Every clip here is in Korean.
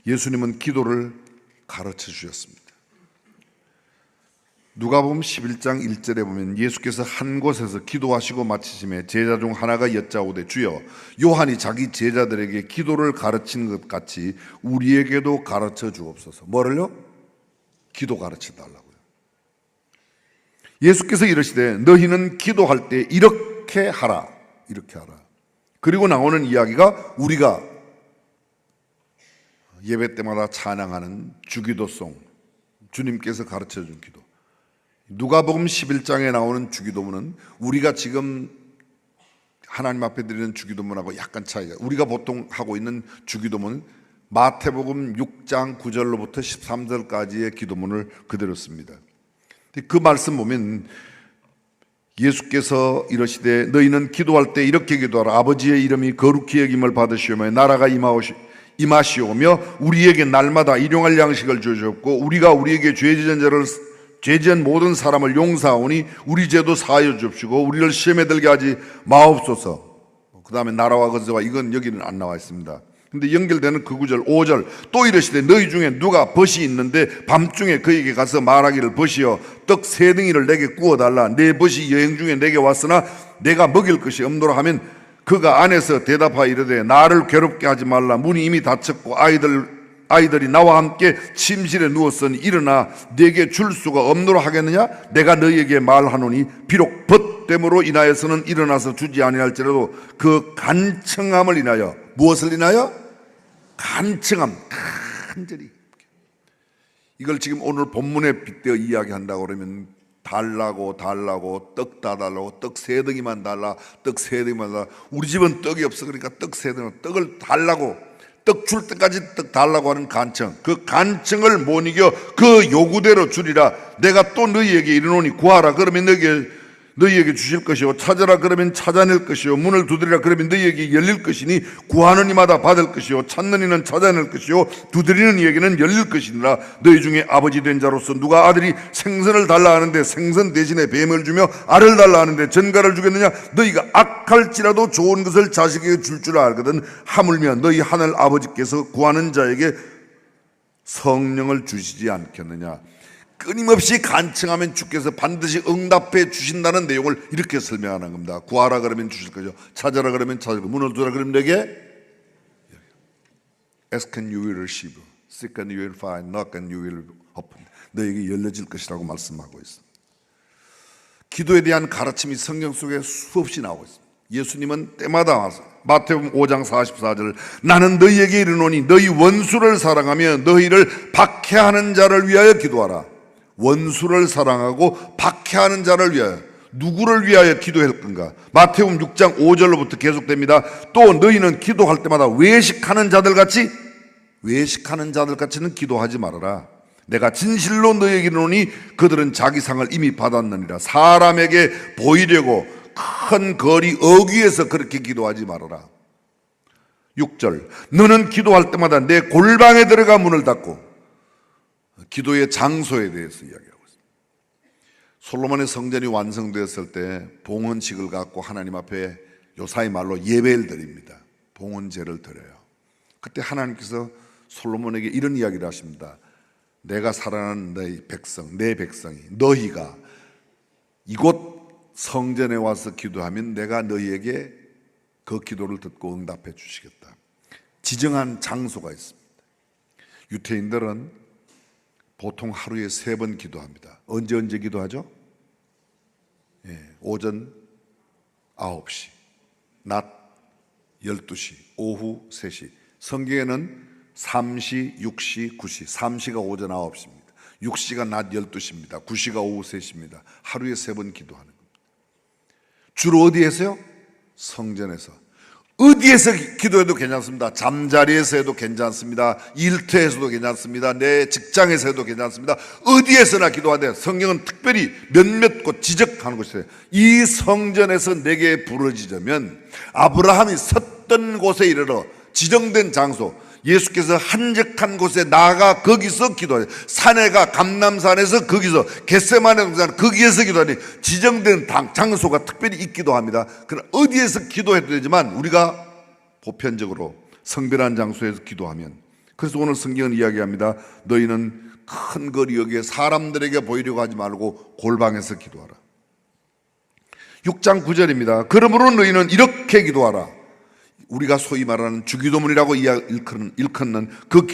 예수님은 기도를 가르쳐 주셨습니다. 누가복음 11장 1절에 보면 예수께서 한 곳에서 기도하시고 마치심에 제자 중 하나가 여짜오되 주여, 요한이 자기 제자들에게 기도를 가르치는 것 같이 우리에게도 가르쳐 주옵소서. 뭐를요? 기도 가르쳐 달라고요. 예수께서 이르시되 너희는 기도할 때 이렇게 하라, 이렇게 하라. 그리고 나오는 이야기가 우리가 예배 때마다 찬양하는 주기도송, 주님께서 가르쳐 준 기도. 누가복음 11장에 나오는 주기도문은 우리가 지금 하나님 앞에 드리는 주기도문하고 약간 차이가, 우리가 보통 하고 있는 주기도문은 마태복음 6장 9절로부터 13절까지의 기도문을 그대로 씁니다. 그 말씀 보면 예수께서 이러시되 너희는 기도할 때 이렇게 기도하라. 아버지의 이름이 거룩히 여김을 받으시오며 나라가 임하시오며 우리에게 날마다 일용할 양식을 주시옵고 우리가 우리에게 죄지은 모든 사람을 용서하오니 우리 죄도 사하여 주옵시고 우리를 시험에 들게 하지 마옵소서. 그 다음에 나라와 거저와, 이건 여기는 안 나와 있습니다. 근데 연결되는 그 9절 5절 또 이르시되 너희 중에 누가 벗이 있는데 밤중에 그에게 가서 말하기를 벗이여 떡 3덩이를 내게 구워달라. 내 벗이 여행 중에 내게 왔으나 내가 먹일 것이 없노라 하면 그가 안에서 대답하여 이르되 나를 괴롭게 하지 말라. 문이 이미 닫혔고 아이들이 나와 함께 침실에 누웠으니 일어나 내게 줄 수가 없노라 하겠느냐? 내가 너희에게 말하노니 비록 벗됨으로 인하여서는 일어나서 주지 아니할지라도 그 간청함을 인하여, 무엇을 인하여? 간청함, 간절히. 이걸 지금 오늘 본문에 빗대어 이야기한다고 그러면 달라고 떡 다 달라고 떡 3덩이만 달라, 떡 3덩이만 달라. 우리 집은 떡이 없어, 그러니까 떡 3덩이, 떡을 달라고, 떡 줄 때까지 떡 달라고 하는 간청. 그 간청을 못 이겨 그 요구대로 주리라. 내가 또 너희에게 이르노니 구하라 그러면 너희에게 주실 것이요, 찾으라 그러면 찾아낼 것이요, 문을 두드리라 그러면 너희에게 열릴 것이니 구하는 이마다 받을 것이요, 찾는 이는 찾아낼 것이요, 두드리는 이에게는 열릴 것이니라. 너희 중에 아버지 된 자로서 누가 아들이 생선을 달라 하는데 생선 대신에 뱀을 주며 알을 달라 하는데 전갈을 주겠느냐? 너희가 악할지라도 좋은 것을 자식에게 줄 줄 알거든. 하물며 너희 하늘 아버지께서 구하는 자에게 성령을 주시지 않겠느냐? 끊임없이 간청하면 주께서 반드시 응답해 주신다는 내용을 이렇게 설명하는 겁니다. 구하라 그러면 주실 거죠. 찾아라 그러면 찾을 거죠. 문을 두드라 그러면 내게, Ask and you will receive, Seek and you will find, Knock and you will open. 너에게 열려질 것이라고 말씀하고 있습니다. 기도에 대한 가르침이 성경 속에 수없이 나오고 있습니다. 예수님은 때마다 와서 마태복음 5장 44절 나는 너희에게 이르노니 너희 원수를 사랑하며 너희를 박해하는 자를 위하여 기도하라. 원수를 사랑하고 박해하는 자를 위하여, 누구를 위하여 기도할 건가? 마태복음 6장 5절로부터 계속됩니다. 또 너희는 기도할 때마다 외식하는 자들같이는 기도하지 말아라. 내가 진실로 너희에게 이르노니 그들은 자기 상을 이미 받았느니라. 사람에게 보이려고 큰 거리 어귀에서 그렇게 기도하지 말아라. 6절 너는 기도할 때마다 내 골방에 들어가 문을 닫고, 기도의 장소에 대해서 이야기하고 있습니다. 솔로몬의 성전이 완성되었을 때 봉헌식을 갖고 하나님 앞에 요사이 말로 예배를 드립니다. 봉헌제를 드려요. 그때 하나님께서 솔로몬에게 이런 이야기를 하십니다. 내가 사랑하는 너희 백성, 내 백성이 너희가 이곳 성전에 와서 기도하면 내가 너희에게 그 기도를 듣고 응답해 주시겠다. 지정한 장소가 있습니다. 유태인들은 보통 하루에 3번 기도합니다. 언제 기도하죠? 오전 9시, 낮 12시, 오후 3시. 성경에는 3시, 6시, 9시. 3시가 오전 9시입니다. 6시가 낮 12시입니다. 9시가 오후 3시입니다. 하루에 3번 기도하는 겁니다. 주로 어디에서요? 성전에서. 어디에서 기도해도 괜찮습니다. 잠자리에서 해도 괜찮습니다. 일터에서도 괜찮습니다. 내 직장에서 해도 괜찮습니다. 어디에서나 기도하되 성경은 특별히 몇몇 곳 지적하는 곳이에요. 이 성전에서 내게 부르짖으면 아브라함이 섰던 곳에 이르러 지정된 장소, 예수께서 한적한 곳에 나가 거기서 기도하니, 산에 가 감람산에서 거기서, 겟세마네 동산 거기에서 기도하니 지정된 장소가 특별히 있기도 합니다. 그러나 어디에서 기도해도 되지만 우리가 보편적으로 성별한 장소에서 기도하면 그래서 오늘 성경은 이야기합니다. 너희는 큰 거리 여기에 사람들에게 보이려고 하지 말고 골방에서 기도하라. 6장 9절입니다. 그러므로 너희는 이렇게 기도하라. 우리가 소위 말하는 주기도문이라고 일컫는 그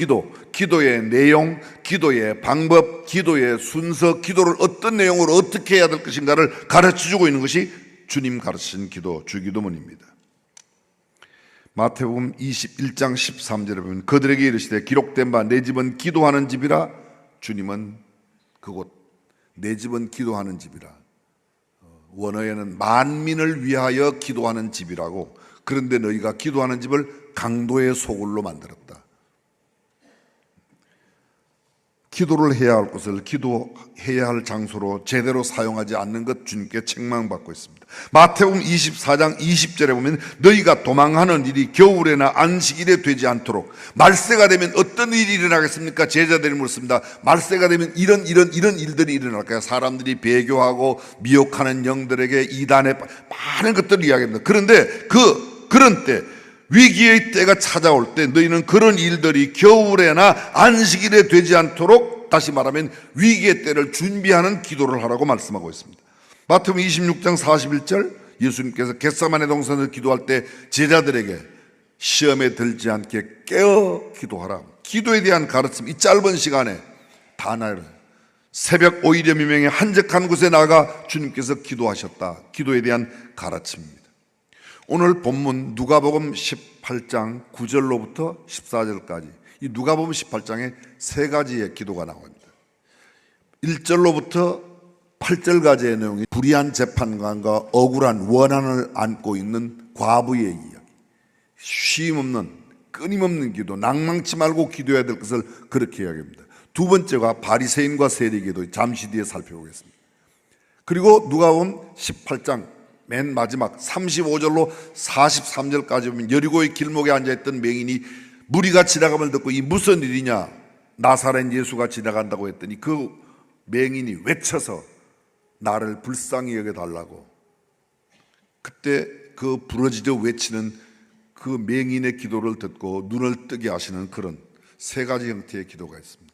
기도의 내용, 기도의 방법, 기도의 순서, 기도를 어떤 내용으로 어떻게 해야 될 것인가를 가르쳐주고 있는 것이 주님 가르치신 기도, 주기도문입니다. 마태복음 21장 13절에 보면 그들에게 이르시되 기록된 바 내 집은 기도하는 집이라. 주님은 그곳 내 집은 기도하는 집이라. 원어에는 만민을 위하여 기도하는 집이라고. 그런데 너희가 기도하는 집을 강도의 소굴로 만들었다. 기도를 해야 할 곳을 기도해야 할 장소로 제대로 사용하지 않는 것 주님께 책망받고 있습니다. 마태복음 24장 20절에 보면 너희가 도망하는 일이 겨울에나 안식일에 되지 않도록. 말세가 되면 어떤 일이 일어나겠습니까? 제자들이 묻습니다. 말세가 되면 이런 일들이 일어날 거야. 사람들이 배교하고 미혹하는 영들에게 이단에 많은 것들을 이야기합니다. 그런데 그런 때, 위기의 때가 찾아올 때 너희는 그런 일들이 겨울에나 안식일에 되지 않도록, 다시 말하면 위기의 때를 준비하는 기도를 하라고 말씀하고 있습니다. 마태복음 26장 41절, 예수님께서 겟세마네 동산에서 기도할 때 제자들에게 시험에 들지 않게 깨어 기도하라. 기도에 대한 가르침, 이 짧은 시간에 다 나열해요. 새벽 5일여 미명에 한적한 곳에 나가 주님께서 기도하셨다. 기도에 대한 가르침입니다. 오늘 본문 누가복음 18장 9절로부터 14절까지, 이 누가복음 18장에 세 가지의 기도가 나옵니다. 1절로부터 8절까지의 내용이 불의한 재판관과 억울한 원한을 안고 있는 과부의 이야기, 쉼없는 끊임없는 기도, 낭망치 말고 기도해야 될 것을 그렇게 이야기합니다. 두 번째가 바리새인과 세리기도, 잠시 뒤에 살펴보겠습니다. 그리고 누가복음 18장 맨 마지막 35절로 43절까지 보면 여리고의 길목에 앉아있던 맹인이 무리가 지나감을 듣고 이 무슨 일이냐, 나사렛 예수가 지나간다고 했더니 그 맹인이 외쳐서 나를 불쌍히 여겨달라고. 그때 그 부러지듯 외치는 그 맹인의 기도를 듣고 눈을 뜨게 하시는 그런 세 가지 형태의 기도가 있습니다.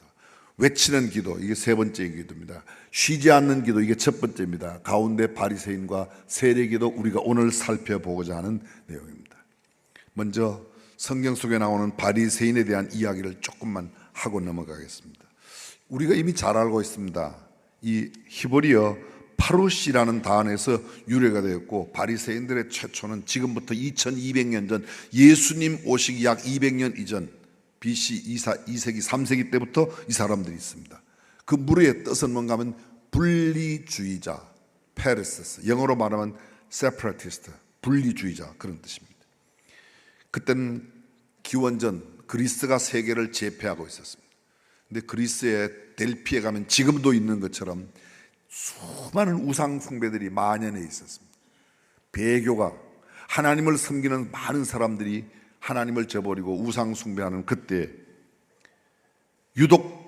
외치는 기도, 이게 세 번째 기도입니다. 쉬지 않는 기도, 이게 첫 번째입니다. 가운데 바리새인과 세리기도, 우리가 오늘 살펴보고자 하는 내용입니다. 먼저 성경 속에 나오는 바리새인에 대한 이야기를 조금만 하고 넘어가겠습니다. 우리가 이미 잘 알고 있습니다. 이 히브리어 파루시라는 단어에서 유래가 되었고, 바리새인들의 최초는 지금부터 2200년 전, 예수님 오시기 약 200년 이전, BC 2세기 3세기 때부터 이 사람들이 있습니다. 그 무리의 뜻은 뭔가 하면 분리주의자, 페르세스, 영어로 말하면 separatist, 분리주의자, 그런 뜻입니다. 그때는 기원전 그리스가 세계를 제패하고 있었습니다. 근데 그리스의 델피에 가면 지금도 있는 것처럼 수많은 우상 숭배들이 만연해 있었습니다. 배교가, 하나님을 섬기는 많은 사람들이 하나님을 저버리고 우상 숭배하는 그때, 유독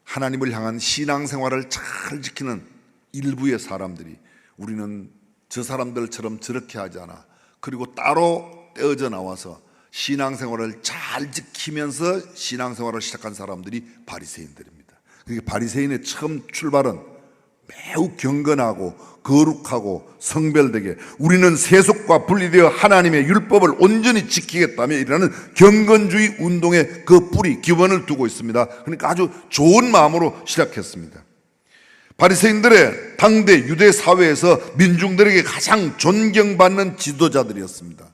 하나님을 향한 신앙생활을 잘 지키는 일부의 사람들이, 우리는 저 사람들처럼 저렇게 하지 않아, 그리고 따로 떼어져 나와서 신앙생활을 잘 지키면서 신앙생활을 시작한 사람들이 바리새인들입니다. 그러니까 바리새인의 처음 출발은 매우 경건하고 거룩하고 성별되게, 우리는 세속과 분리되어 하나님의 율법을 온전히 지키겠다며 이라는 경건주의 운동의 그 뿌리, 기원을 두고 있습니다. 그러니까 아주 좋은 마음으로 시작했습니다. 바리새인들의 당대 유대 사회에서 민중들에게 가장 존경받는 지도자들이었습니다.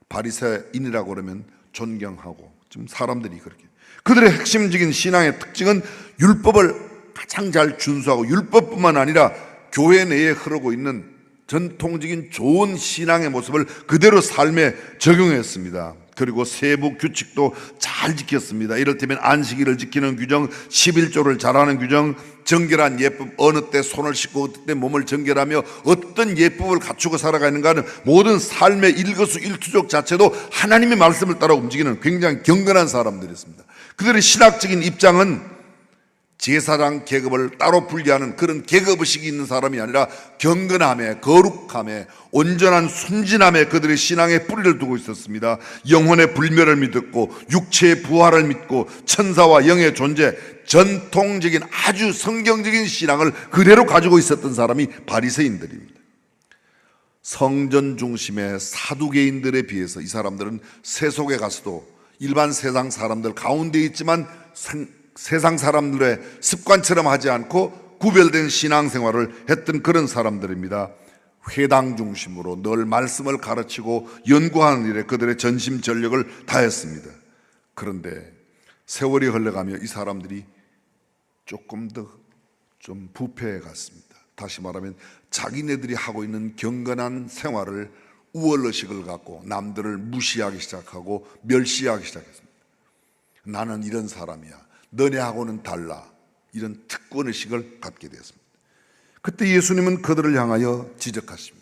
바리새인이라고 그러면 존경하고, 지금 사람들이 그렇게, 그들의 핵심적인 신앙의 특징은 율법을 가장 잘 준수하고, 율법뿐만 아니라 교회 내에 흐르고 있는 전통적인 좋은 신앙의 모습을 그대로 삶에 적용했습니다. 그리고 세부 규칙도 잘 지켰습니다. 이를테면 안식일을 지키는 규정, 11조를 잘하는 규정, 정결한 예법, 어느 때 손을 씻고 어느 때 몸을 정결하며 어떤 예법을 갖추고 살아가는가는 모든 삶의 일거수일투족 자체도 하나님의 말씀을 따라 움직이는 굉장히 경건한 사람들이었습니다. 그들의 신학적인 입장은 제사장 계급을 따로 분리하는 그런 계급의식이 있는 사람이 아니라 경건함에, 거룩함에, 온전한 순진함에 그들의 신앙에 뿌리를 두고 있었습니다. 영혼의 불멸을 믿었고 육체의 부활을 믿고 천사와 영의 존재, 전통적인 아주 성경적인 신앙을 그대로 가지고 있었던 사람이 바리새인들입니다. 성전 중심의 사두개인들에 비해서 이 사람들은 세속에 가서도 일반 세상 사람들 가운데 있지만 세상 사람들의 습관처럼 하지 않고 구별된 신앙생활을 했던 그런 사람들입니다. 회당 중심으로 늘 말씀을 가르치고 연구하는 일에 그들의 전심전력을 다했습니다. 그런데 세월이 흘러가며 이 사람들이 조금 더 좀 부패해 갔습니다. 다시 말하면 자기네들이 하고 있는 경건한 생활을 우월의식을 갖고 남들을 무시하기 시작하고 멸시하기 시작했습니다. 나는 이런 사람이야, 너네하고는 달라, 이런 특권의식을 갖게 되었습니다. 그때 예수님은 그들을 향하여 지적하십니다.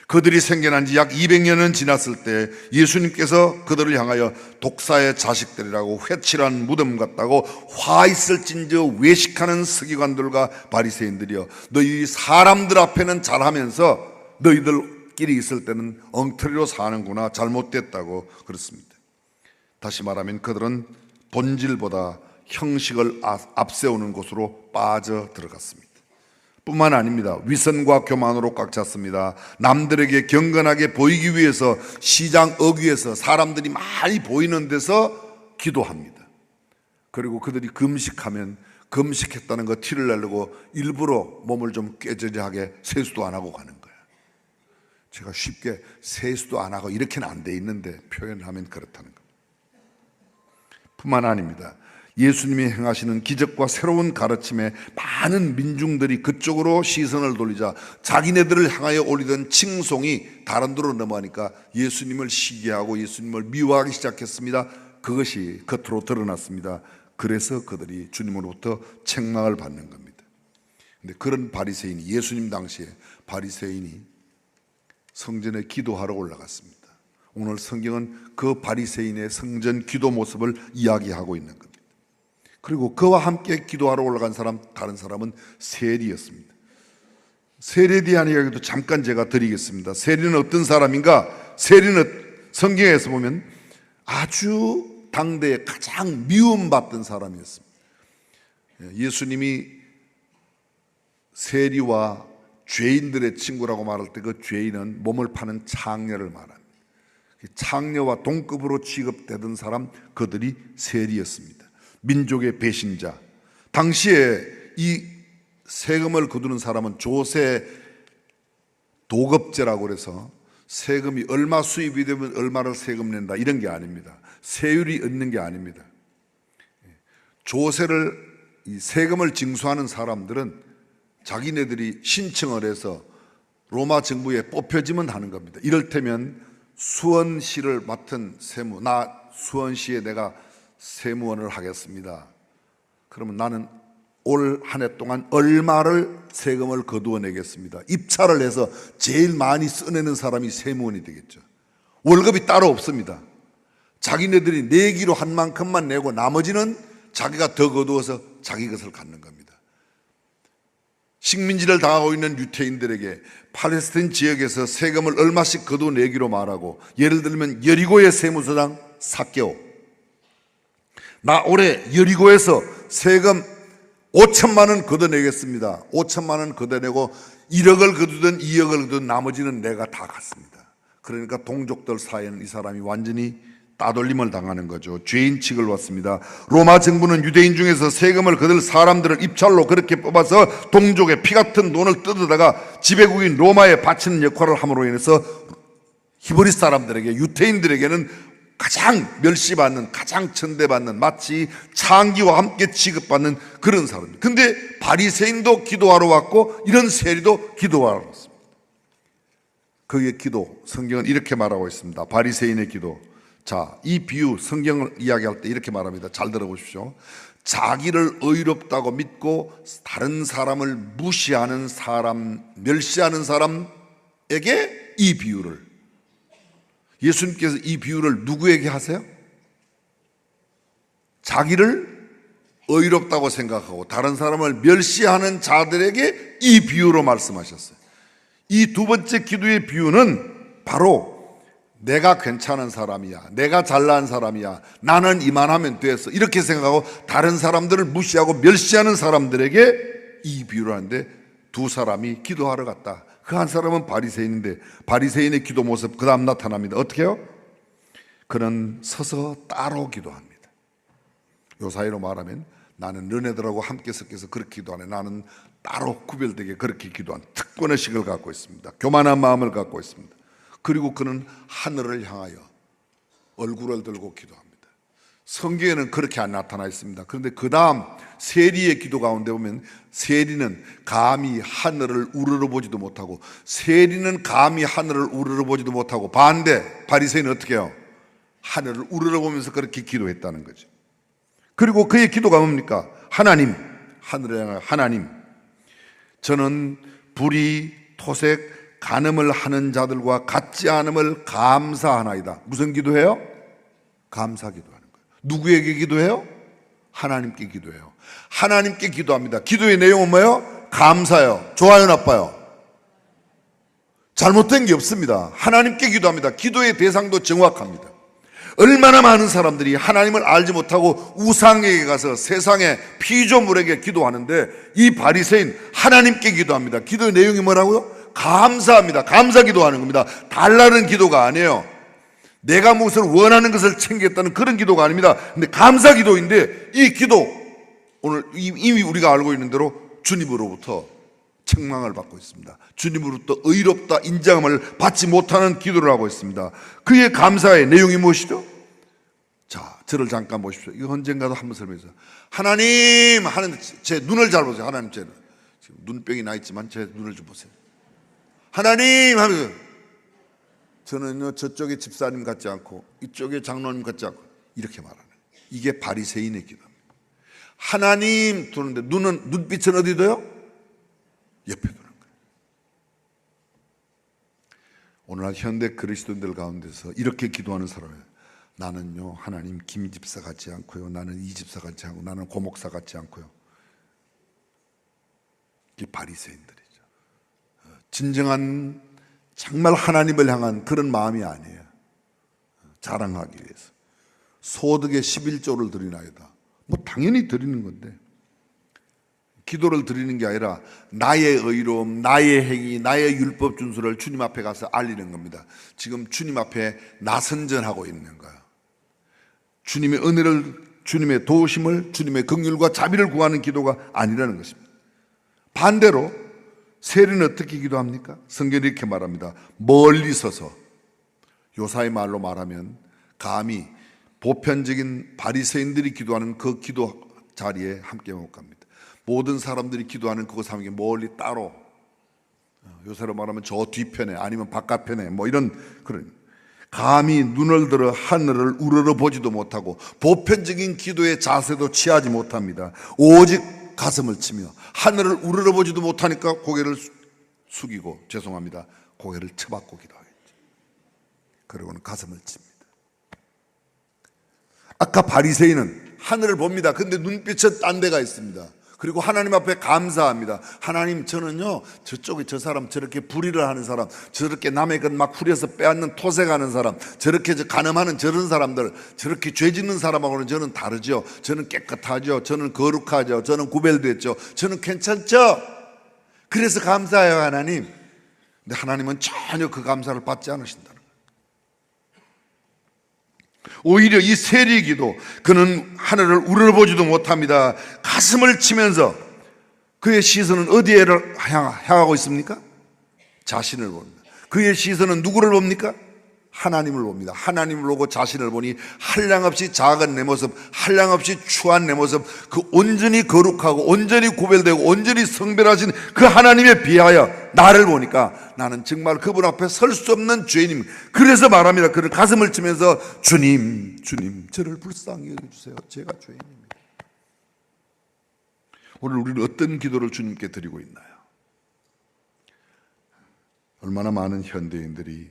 그들이 생겨난 지 약 200년은 지났을 때 예수님께서 그들을 향하여 독사의 자식들이라고 회칠한 무덤 같다고 화 있을진저 외식하는 서기관들과 바리새인들이여, 너희 사람들 앞에는 잘하면서 너희들끼리 있을 때는 엉터리로 사는구나, 잘못됐다고 그렇습니다. 다시 말하면 그들은 본질보다 형식을 앞세우는 곳으로 빠져 들어갔습니다. 뿐만 아닙니다. 위선과 교만으로 꽉 찼습니다. 남들에게 경건하게 보이기 위해서 시장 어귀에서 사람들이 많이 보이는 데서 기도합니다. 그리고 그들이 금식하면 금식했다는 거 티를 내려고 일부러 몸을 좀 꾀저리하게 세수도 안 하고 가는 거예요. 제가 쉽게 세수도 안 하고 이렇게는 안 돼 있는데 표현하면 그렇다는 겁니다. 뿐만 아닙니다. 예수님이 행하시는 기적과 새로운 가르침에 많은 민중들이 그쪽으로 시선을 돌리자 자기네들을 향하여 올리던 칭송이 다른 데로 넘어가니까 예수님을 시기하고 예수님을 미워하기 시작했습니다. 그것이 겉으로 드러났습니다. 그래서 그들이 주님으로부터 책망을 받는 겁니다. 그런데 그런 바리새인이, 예수님 당시에 바리새인이 성전에 기도하러 올라갔습니다. 오늘 성경은 그 바리새인의 성전 기도 모습을 이야기하고 있는 겁니다. 그리고 그와 함께 기도하러 올라간 사람, 다른 사람은 세리였습니다. 세리에 대한 이야기도 잠깐 제가 드리겠습니다. 세리는 어떤 사람인가? 세리는 성경에서 보면 아주 당대에 가장 미움받던 사람이었습니다. 예수님이 세리와 죄인들의 친구라고 말할 때 그 죄인은 몸을 파는 창녀를 말합니다. 창녀와 동급으로 취급되던 사람, 그들이 세리였습니다. 민족의 배신자. 당시에 이 세금을 거두는 사람은 조세 도급제라고 그래서 세금이 얼마 수입이 되면 얼마를 세금 낸다, 이런 게 아닙니다. 세율이 있는 게 아닙니다. 조세를, 이 세금을 징수하는 사람들은 자기네들이 신청을 해서 로마 정부에 뽑혀지면 하는 겁니다. 이를테면 수원시를 맡은 세무, 나 수원시에 내가 세무원을 하겠습니다. 그러면 나는 올 한 해 동안 얼마를 세금을 거두어 내겠습니다. 입찰을 해서 제일 많이 써내는 사람이 세무원이 되겠죠. 월급이 따로 없습니다. 자기네들이 내기로 한 만큼만 내고 나머지는 자기가 더 거두어서 자기 것을 갖는 겁니다. 식민지를 당하고 있는 유태인들에게 팔레스타인 지역에서 세금을 얼마씩 거두어 내기로 말하고, 예를 들면 여리고의 세무서장 삭개오, 나 올해 여리고에서 세금 5천만 원 걷어내겠습니다. 5천만 원 걷어내고 1억을 거두든 2억을 거두든 나머지는 내가 다 갖습니다. 그러니까 동족들 사이에는 이 사람이 완전히 따돌림을 당하는 거죠. 죄인 취급을 받습니다. 로마 정부는 유대인 중에서 세금을 거둘 사람들을 입찰로 그렇게 뽑아서 동족의 피 같은 돈을 뜯어다가 지배국인 로마에 바치는 역할을 함으로 인해서 히브리 사람들에게, 유태인들에게는 가장 멸시받는, 가장 천대받는, 마치 창기와 함께 취급받는 그런 사람입니다. 근데 바리새인도 기도하러 왔고 이런 세리도 기도하러 왔습니다. 그의 기도, 성경은 이렇게 말하고 있습니다. 바리새인의 기도. 자, 이 비유, 성경을 이야기할 때 이렇게 말합니다. 잘 들어보십시오. 자기를 의롭다고 믿고 다른 사람을 무시하는 사람, 멸시하는 사람에게 이 비유를, 예수님께서 이 비유를 누구에게 하세요? 자기를 의롭다고 생각하고 다른 사람을 멸시하는 자들에게 이 비유로 말씀하셨어요. 이 두 번째 기도의 비유는 바로 내가 괜찮은 사람이야, 내가 잘난 사람이야, 나는 이만하면 됐어, 이렇게 생각하고 다른 사람들을 무시하고 멸시하는 사람들에게 이 비유를 하는데, 두 사람이 기도하러 갔다. 그 한 사람은 바리새인인데 바리새인의 기도 모습 그 다음 나타납니다. 어떻게 해요? 그는 서서 따로 기도합니다. 요 사이로 말하면 나는 너네들하고 함께 섞여서 그렇게 기도하네, 나는 따로 구별되게 그렇게 기도한 특권의식을 갖고 있습니다. 교만한 마음을 갖고 있습니다. 그리고 그는 하늘을 향하여 얼굴을 들고 기도합니다. 성경에는 그렇게 안 나타나 있습니다. 그런데 그 다음 세리의 기도 가운데 보면, 세리는 감히 하늘을 우러러보지도 못하고, 세리는 감히 하늘을 우러러보지도 못하고, 반대 바리새인은 어떻게 해요? 하늘을 우러러보면서 그렇게 기도했다는 거죠. 그리고 그의 기도가 뭡니까? 하나님, 하늘에 향하여 하나님, 저는 불의, 토색, 간음을 하는 자들과 같지 않음을 감사하나이다. 무슨 기도해요? 감사 기도하는 거예요. 누구에게 기도해요? 하나님께 기도해요. 하나님께 기도합니다. 기도의 내용은 뭐예요? 감사요. 좋아요, 나빠요? 잘못된 게 없습니다. 하나님께 기도합니다. 기도의 대상도 정확합니다. 얼마나 많은 사람들이 하나님을 알지 못하고 우상에게 가서 세상의 피조물에게 기도하는데, 이 바리새인 하나님께 기도합니다. 기도의 내용이 뭐라고요? 감사합니다. 감사 기도하는 겁니다. 달라는 기도가 아니에요. 내가 무엇을 원하는 것을 챙겼다는 그런 기도가 아닙니다. 근데 감사 기도인데, 이 기도 오늘 이미 우리가 알고 있는 대로 주님으로부터 책망을 받고 있습니다. 주님으로부터 의롭다 인정함을 받지 못하는 기도를 하고 있습니다. 그의 감사의 내용이 무엇이죠? 자, 저를 잠깐 보십시오. 이거 언젠가도 한번 설명해서, 하나님 하는, 제 눈을 잘 보세요. 하나님, 제 지금 눈병이 나 있지만 제 눈을 좀 보세요. 하나님 하면서, 저는요 저쪽에 집사님 같지 않고 이쪽에 장로님 같지 않고 이렇게 말하는, 이게 바리새인의 기도입니다. 하나님 두는데 눈빛은 어디 둬요? 옆에 두는 거예요. 오늘날 현대 그리스도인들 가운데서 이렇게 기도하는 사람이에요. 나는요 하나님 김 집사 같지 않고요, 나는 이 집사 같지 않고, 나는 고 목사 같지 않고요. 이게 바리새인들이죠. 진정한 정말 하나님을 향한 그런 마음이 아니에요. 자랑하기 위해서 소득의 11조를 드리나이다. 뭐 당연히 드리는 건데, 기도를 드리는 게 아니라 나의 의로움, 나의 행위, 나의 율법 준수를 주님 앞에 가서 알리는 겁니다. 지금 주님 앞에 나선전하고 있는 거예요. 주님의 은혜를, 주님의 도우심을, 주님의 긍휼과 자비를 구하는 기도가 아니라는 것입니다. 반대로 세리는 어떻게 기도합니까? 성경이 이렇게 말합니다. 멀리 서서, 요사의 말로 말하면 감히 보편적인 바리새인들이 기도하는 그 기도 자리에 함께 못 갑니다. 모든 사람들이 기도하는 그곳 함께 멀리 따로, 요새로 말하면 저 뒤편에 아니면 바깥편에 뭐 이런, 그런 감히 눈을 들어 하늘을 우러러보지도 못하고 보편적인 기도의 자세도 취하지 못합니다. 오직 가슴을 치며 하늘을 우러러보지도 못하니까 고개를 숙이고, 죄송합니다, 고개를 쳐박고 기도하겠죠. 그리고는 가슴을 칩니다. 아까 바리새인은 하늘을 봅니다. 근데 눈빛은 딴 데가 있습니다. 그리고 하나님 앞에 감사합니다. 하나님, 저는요 저쪽에 저 사람, 저렇게 불의를 하는 사람, 저렇게 남의 것 막 후려서 빼앗는 토색하는 사람, 저렇게 간음하는 저런 사람들, 저렇게 죄 짓는 사람하고는 저는 다르죠. 저는 깨끗하죠. 저는 거룩하죠. 저는 구별됐죠. 저는 괜찮죠. 그래서 감사해요 하나님. 근데 하나님은 전혀 그 감사를 받지 않으신다는 거예요. 오히려 이 세리 기도, 그는 하늘을 우러러보지도 못합니다. 가슴을 치면서 그의 시선은 어디에 향하고 있습니까? 자신을 봅니다. 그의 시선은 누구를 봅니까? 하나님을 봅니다. 하나님을 보고 자신을 보니 한량없이 작은 내 모습, 한량없이 추한 내 모습, 그 온전히 거룩하고 온전히 구별되고 온전히 성별하신 그 해하나님에 비하여 나를 보니까 나는 정말 그분 앞에 설 수 없는 죄인입니다. 그래서 말합니다. 그를 가슴을 치면서 주님, 주님, 저를 불쌍히 여겨주세요. 제가 죄인입니다. 오늘 우리는 어떤 기도를 주님께 드리고 있나요? 얼마나 많은 현대인들이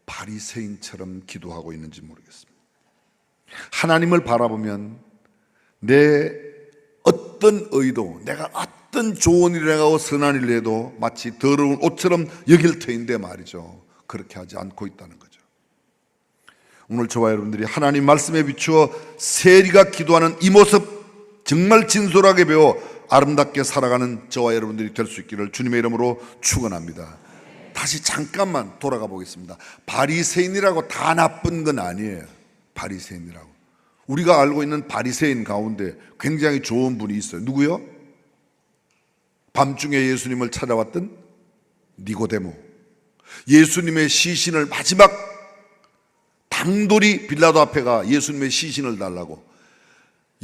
바리새인처럼 기도하고 있는지 모르겠습니다. 하나님을 바라보면 내 어떤 의도, 내가 어떤 좋은 일을 하고 선한 일을 해도 마치 더러운 옷처럼 여길 터인데 말이죠. 그렇게 하지 않고 있다는 거죠. 오늘 저와 여러분들이 하나님 말씀에 비추어 세리가 기도하는 이 모습 정말 진솔하게 배워 아름답게 살아가는 저와 여러분들이 될 수 있기를 주님의 이름으로 축원합니다. 다시 잠깐만 돌아가 보겠습니다. 바리새인이라고 다 나쁜 건 아니에요. 바리새인이라고. 우리가 알고 있는 바리새인 가운데 굉장히 좋은 분이 있어요. 누구요? 밤중에 예수님을 찾아왔던 니고데모. 예수님의 시신을 마지막 당돌이 빌라도 앞에 가 예수님의 시신을 달라고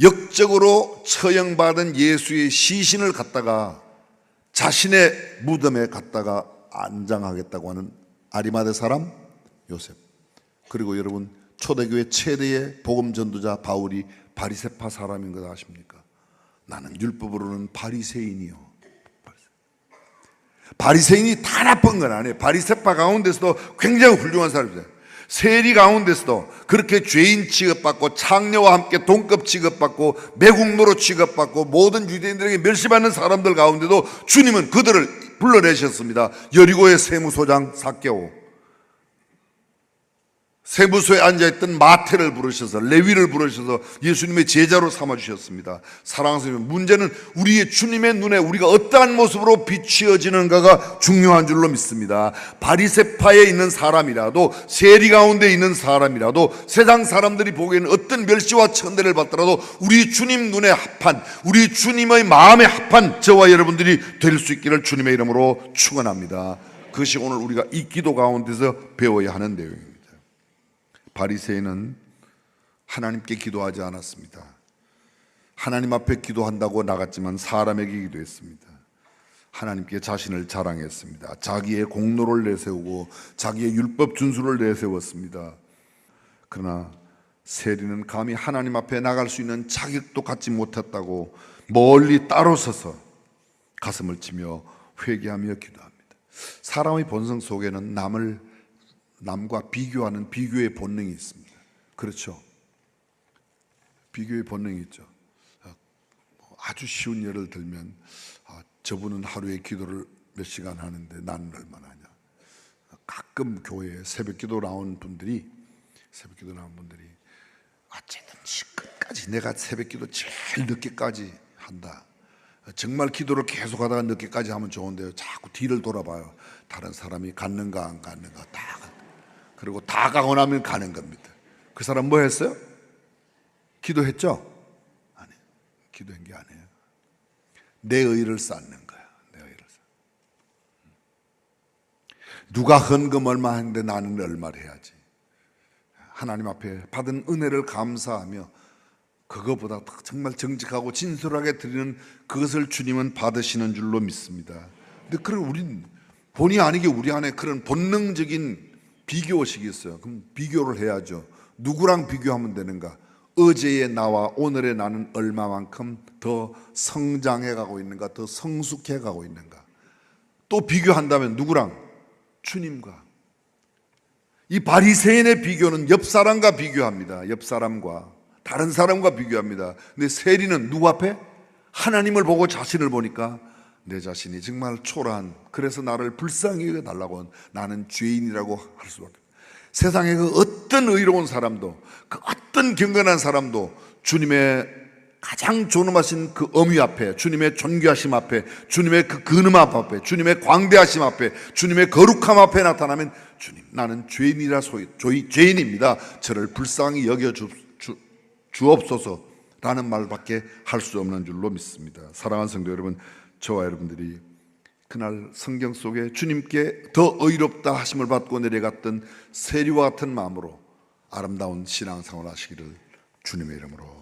역적으로 처형받은 예수의 시신을 갖다가 자신의 무덤에 갖다가 안장하겠다고 하는 아리마대 사람 요셉. 그리고 여러분, 초대교회 최대의 복음 전도자 바울이 바리새파 사람인 것 아십니까? 나는 율법으로는 바리새인이요. 바리새인이 다 나쁜 건 아니에요. 바리새파 가운데서도 굉장히 훌륭한 사람이에요. 세리 가운데서도 그렇게 죄인 취급받고 창녀와 함께 동급 취급받고 매국노로 취급받고 모든 유대인들에게 멸시받는 사람들 가운데도 주님은 그들을 불러내셨습니다. 여리고의 세무소장 삭개오, 세무소에 앉아있던 마태를 부르셔서 레위를 부르셔서 예수님의 제자로 삼아주셨습니다. 사랑하는 성도, 문제는 우리의 주님의 눈에 우리가 어떠한 모습으로 비추어지는가가 중요한 줄로 믿습니다. 바리새파에 있는 사람이라도, 세리 가운데 있는 사람이라도, 세상 사람들이 보기에는 어떤 멸시와 천대를 받더라도 우리 주님 눈에 합한, 우리 주님의 마음에 합한 저와 여러분들이 될 수 있기를 주님의 이름으로 축원합니다. 그것이 오늘 우리가 이 기도 가운데서 배워야 하는 내용입니다. 바리새인은 하나님께 기도하지 않았습니다. 하나님 앞에 기도한다고 나갔지만 사람에게 기도했습니다. 하나님께 자신을 자랑했습니다. 자기의 공로를 내세우고 자기의 율법 준수를 내세웠습니다. 그러나 세리는 감히 하나님 앞에 나갈 수 있는 자격도 갖지 못했다고 멀리 따로 서서 가슴을 치며 회개하며 기도합니다. 사람의 본성 속에는 남과 비교하는 비교의 본능이 있습니다. 그렇죠? 비교의 본능이 있죠. 아주 쉬운 예를 들면 저분은 하루에 기도를 몇 시간 하는데 나는 얼마나 하냐. 가끔 교회에 새벽 기도 나온 분들이 어쨌든지 끝까지 내가 새벽 기도 제일 늦게까지 한다. 정말 기도를 계속 하다가 늦게까지 하면 좋은데요, 자꾸 뒤를 돌아봐요. 다른 사람이 갔는가 안 갔는가 그리고 다 가고 나면 가는 겁니다. 그 사람 뭐 했어요? 기도했죠? 아니, 기도한 게 아니에요. 내 의를 쌓는 거야. 내 의를 누가 헌금 얼마 했는데 나는 얼마를 해야지. 하나님 앞에 받은 은혜를 감사하며 그거보다 정말 정직하고 진솔하게 드리는 그것을 주님은 받으시는 줄로 믿습니다. 근데 그런 우린 본의 아니게 우리 안에 그런 본능적인 비교의식이 있어요. 그럼 비교를 해야죠. 누구랑 비교하면 되는가? 어제의 나와 오늘의 나는 얼마만큼 더 성장해 가고 있는가? 더 성숙해 가고 있는가? 또 비교한다면 누구랑? 주님과. 이 바리새인의 비교는 옆 사람과 비교합니다. 옆 사람과, 다른 사람과 비교합니다. 근데 세리는 누구 앞에? 하나님을 보고 자신을 보니까 내 자신이 정말 초라한, 그래서 나를 불쌍히 여겨달라고 한 나는 죄인이라고 할 수밖에 없어요. 세상에 그 어떤 의로운 사람도, 그 어떤 경건한 사람도 주님의 가장 존엄하신 그 엄위 앞에, 주님의 존귀하심 앞에, 주님의 그 근엄함 앞에, 주님의 광대하심 앞에, 주님의 거룩함 앞에 나타나면 주님, 나는 죄인이라 죄인입니다. 저를 불쌍히 여겨 주옵소서라는 말밖에 할 수 없는 줄로 믿습니다. 사랑하는 성도 여러분, 저와 여러분들이 그날 성경 속에 주님께 더 의롭다 하심을 받고 내려갔던 세리와 같은 마음으로 아름다운 신앙생활 하시기를 주님의 이름으로